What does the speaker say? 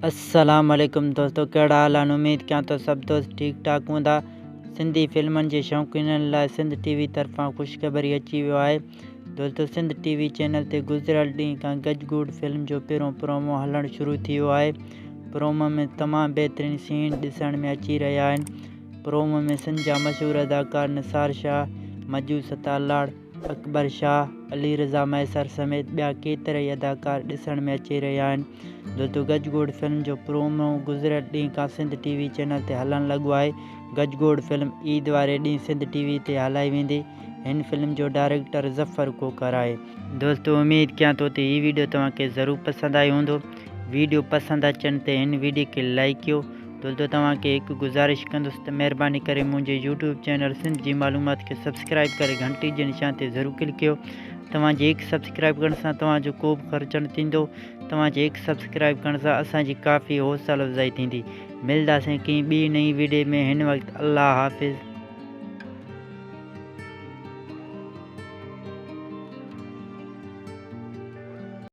अस्सलाम वालेकुम दोस्तों, कहिड़ा हाल आहिनि। उमेद कयां थो सभु दोस्त ठीक ठाक हूंदा। सिंधी फिल्मनि जे शौक़ीननि लाइ सिंध टीवी तरफ़ां ख़ुशख़बरी अची वियो आहे। दोस्तों, सिंध टीवी चैनल ते गुज़िरियल ॾींहं खां गजगोड़ फिल्म जो पहिरों प्रोमो हलणु शुरू थी वियो आहे। प्रोमो में तमामु बहितरीन सीन ॾिसण में अची रहिया आहिनि। प्रोमो में सिंध जा मशहूर अदाकार निसार शाह, मजू सतालाड़, अकबर शाह, अली रज़ा मैसर समेत ॿिया केतिरा अदाकार ॾिसण में अची रहिया आहिनि। दोस्तों, गजगोड़ फिल्म जो प्रोमो गुज़िरियल ॾींहं खां सिंध टीवी चैनल ते हलणु लॻो आहे। गजगोड़ फिल्म ईद वारे ॾींहुं सिंध टीवी ते हलाई वेंदी। हिन फिल्म जो डायरेक्टर ज़फ़र कोकर आहे। दोस्तों, उमेद कयां थो त हीअ वीडियो तव्हांखे ज़रूरु पसंदि आयो हूंदो। वीडियो पसंदि अचनि ते हिन वीडियो खे लाइक कयो। दोस्तों, तव्हांखे हिकु गुज़ारिश कंदुसि त महिरबानी करे मुंहिंजे यूट्यूब चैनल सिंध जी मालूमात खे सब्सक्राइब करे घंटी जे निशान ते ज़रूरु क्लिक कयो। तव्हांजे हिकु सब्सक्राइब करण सां तव्हांजो को बि ख़र्चु न थींदो। तव्हांजे हिकु सब्सक्राइब करण सां असांजी काफ़ी हौसला अफ़ज़ाई थींदी। मिलंदासीं कंहिं ॿी नई वीडियो में। हिन वक़्तु अल्लाह हाफ़िज़।